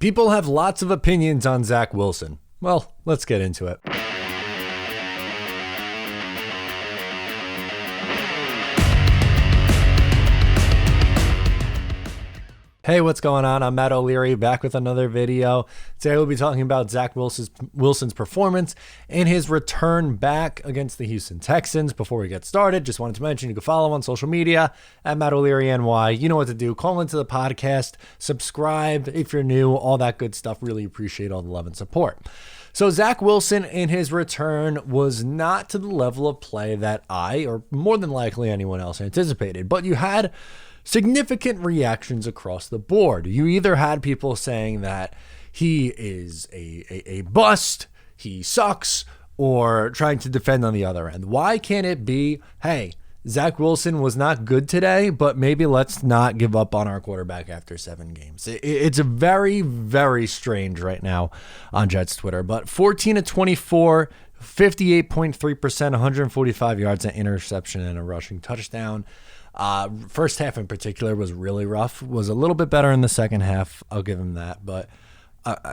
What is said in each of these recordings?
People have lots of opinions on Zach Wilson. Well, let's get into it. Hey, what's going on? I'm Matt O'Leary, back with another video. Today we'll be talking about Zach Wilson's performance and his return back against the Houston Texans. Before we get started, just wanted to mention you can follow on social media at Matt O'Leary NY. You know what to do. Call into the podcast, subscribe if you're new, all that good stuff. Really appreciate all the love and support. So Zach Wilson in his return was not to the level of play that I, or more than likely anyone else, anticipated, but you had significant reactions across the board. You either had people saying that he is a bust, he sucks, or trying to defend on the other end. Why can't it be, hey, Zach Wilson was not good today, but maybe let's not give up on our quarterback after 7 games. It's a very, very strange right now on Jets Twitter, but 14 of 24, 58.3%, 145 yards, an interception, and a rushing touchdown. First half in particular was really rough, was a little bit better in the second half. I'll give him that. But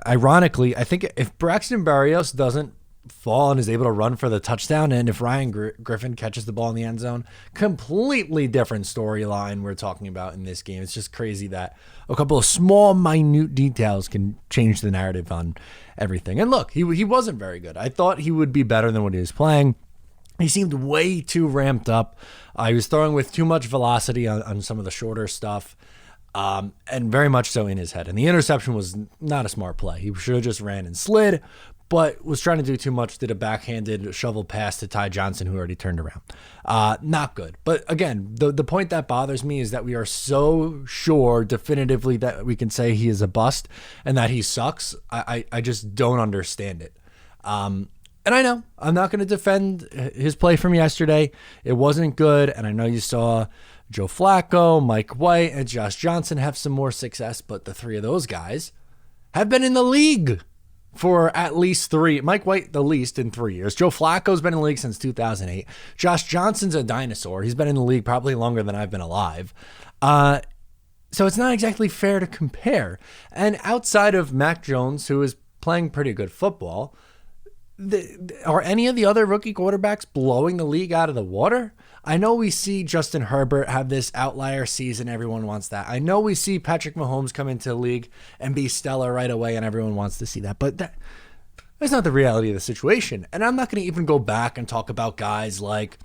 ironically, I think if Braxton Berrios doesn't fall and is able to run for the touchdown, and if Ryan Griffin catches the ball in the end zone, completely different storyline we're talking about in this game. It's just crazy that a couple of small, minute details can change the narrative on everything. And look, he wasn't very good. I thought he would be better than what he was playing. He seemed way too ramped up. He was throwing with too much velocity on some of the shorter stuff, and very much so in his head. And the interception was not a smart play. He should have just ran and slid, but was trying to do too much, did a backhanded shovel pass to Ty Johnson, who already turned around. Not good. But again, the point that bothers me is that we are so sure definitively that we can say he is a bust and that he sucks. I just don't understand it. And I know I'm not going to defend his play from yesterday. It wasn't good. And I know you saw Joe Flacco, Mike White, and Josh Johnson have some more success. But the 3 of those guys have been in the league for at least 3. Mike White, the least, in 3 years. Joe Flacco's been in the league since 2008. Josh Johnson's a dinosaur. He's been in the league probably longer than I've been alive. So it's not exactly fair to compare. And outside of Mac Jones, who is playing pretty good football, are any of the other rookie quarterbacks blowing the league out of the water? I know we see Justin Herbert have this outlier season. Everyone wants that. I know we see Patrick Mahomes come into the league and be stellar right away, and everyone wants to see that. But that's not the reality of the situation. And I'm not going to even go back and talk about guys like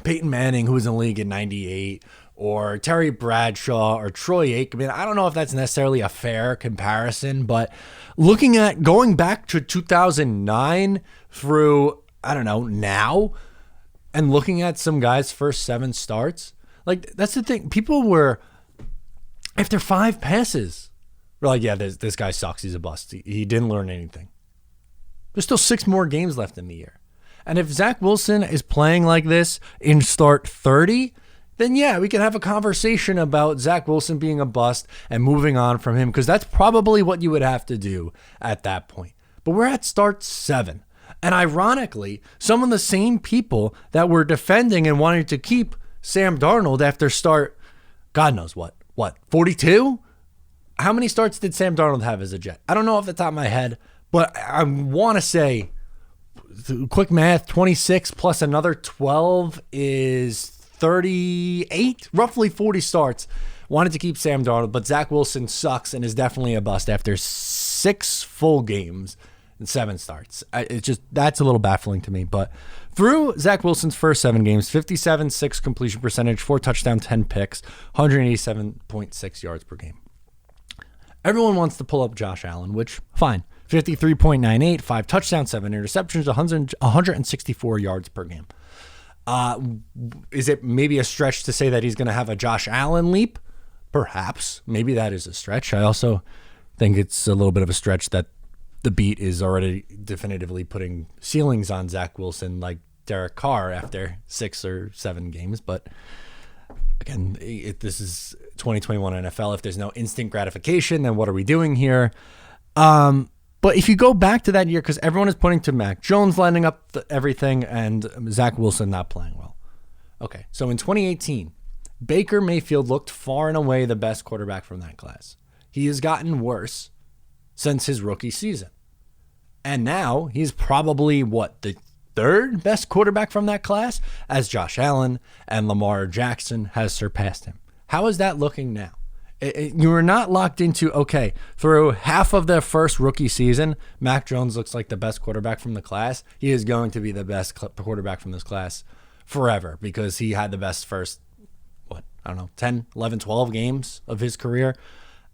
Peyton Manning, who was in the league in 98, or Terry Bradshaw or Troy Aikman. I don't know if that's necessarily a fair comparison, but looking at going back to 2009 through, I don't know, now, and looking at some guys' first 7 starts, like, that's the thing. People were, after 5 passes, we're like, yeah, this guy sucks. He's a bust. He didn't learn anything. There's still 6 more games left in the year. And if Zach Wilson is playing like this in start 30, then yeah, we can have a conversation about Zach Wilson being a bust and moving on from him, because that's probably what you would have to do at that point. But we're at start 7. And ironically, some of the same people that were defending and wanting to keep Sam Darnold after start, God knows what, 42? How many starts did Sam Darnold have as a Jet? I don't know off the top of my head, but I want to say, quick math, 26 plus another 12 is 38, roughly 40 starts. Wanted to keep Sam Darnold, but Zach Wilson sucks and is definitely a bust after 6 full games and 7 starts. That's a little baffling to me. But through Zach Wilson's first 7 games, 57.6 completion percentage, 4 touchdowns, 10 picks, 187.6 yards per game. Everyone wants to pull up Josh Allen, which, fine. 53.98, 5 touchdowns, 7 interceptions, 164 yards per game. Is it maybe a stretch to say that he's going to have a Josh Allen leap? Perhaps. Maybe that is a stretch. I also think it's a little bit of a stretch that the beat is already definitively putting ceilings on Zach Wilson like Derek Carr after 6 or 7 games. But again, this is 2021 NFL. If there's no instant gratification, then what are we doing here? But if you go back to that year, because everyone is pointing to Mac Jones lining up everything and Zach Wilson not playing well. Okay, so in 2018, Baker Mayfield looked far and away the best quarterback from that class. He has gotten worse since his rookie season. And now he's probably, the third best quarterback from that class, as Josh Allen and Lamar Jackson has surpassed him. How is that looking now? You are not locked into, okay, through half of the first rookie season, Mac Jones looks like the best quarterback from the class. He is going to be the best quarterback from this class forever because he had the best first, 10, 11, 12 games of his career.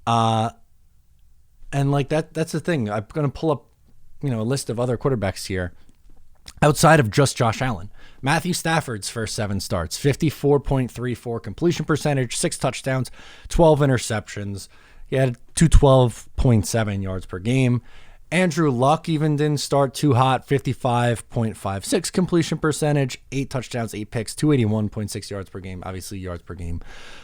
And like that's the thing. I'm going to pull up, a list of other quarterbacks here outside of just Josh Allen. Matthew Stafford's first 7 starts, 54.34 completion percentage, 6 touchdowns, 12 interceptions. He had 212.7 yards per game. Andrew Luck even didn't start too hot, 55.56 completion percentage, 8 touchdowns, 8 picks, 281.6 yards per game. Obviously, yards per game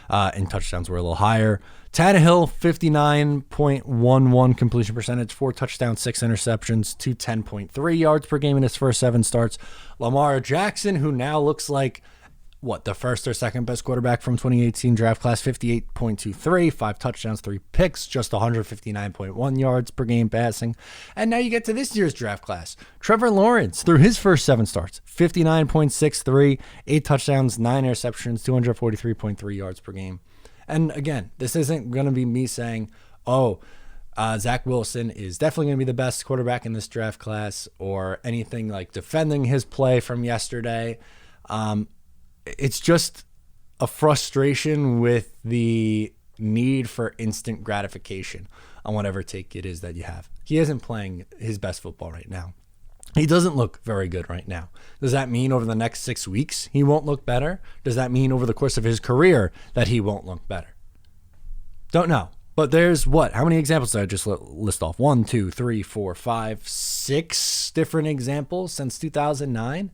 and touchdowns were a little higher. Tannehill, 59.11 completion percentage, 4 touchdowns, 6 interceptions, 210.3 yards per game in his first 7 starts. Lamar Jackson, who now looks like the first or second best quarterback from 2018 draft class, 58.23, 5 touchdowns, 3 picks, just 159.1 yards per game passing. And now you get to this year's draft class. Trevor Lawrence, through his first 7 starts, 59.63, 8 touchdowns, 9 interceptions, 243.3 yards per game. And again, this isn't going to be me saying, Zach Wilson is definitely going to be the best quarterback in this draft class or anything like defending his play from yesterday. It's just a frustration with the need for instant gratification on whatever take it is that you have. He isn't playing his best football right now. He doesn't look very good right now. Does that mean over the next 6 weeks he won't look better? Does that mean over the course of his career that he won't look better? Don't know. But there's how many examples did I just list off? 1, 2, 3, 4, 5, 6 different examples since 2009.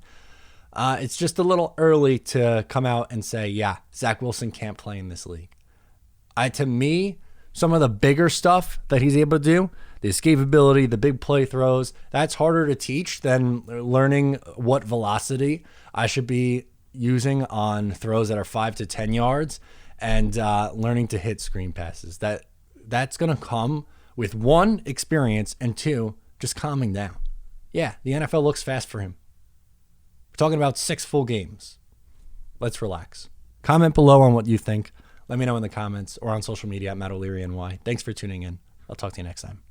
It's just a little early to come out and say, Zach Wilson can't play in this league. To me, some of the bigger stuff that he's able to do, the escapability, the big play throws, that's harder to teach than learning what velocity I should be using on throws that are 5 to 10 yards and learning to hit screen passes. That's going to come with 1, experience, and 2, just calming down. Yeah, the NFL looks fast for him. We're talking about 6 full games. Let's relax. Comment below on what you think. Let me know in the comments or on social media at Matt O'Leary NY. Thanks for tuning in. I'll talk to you next time.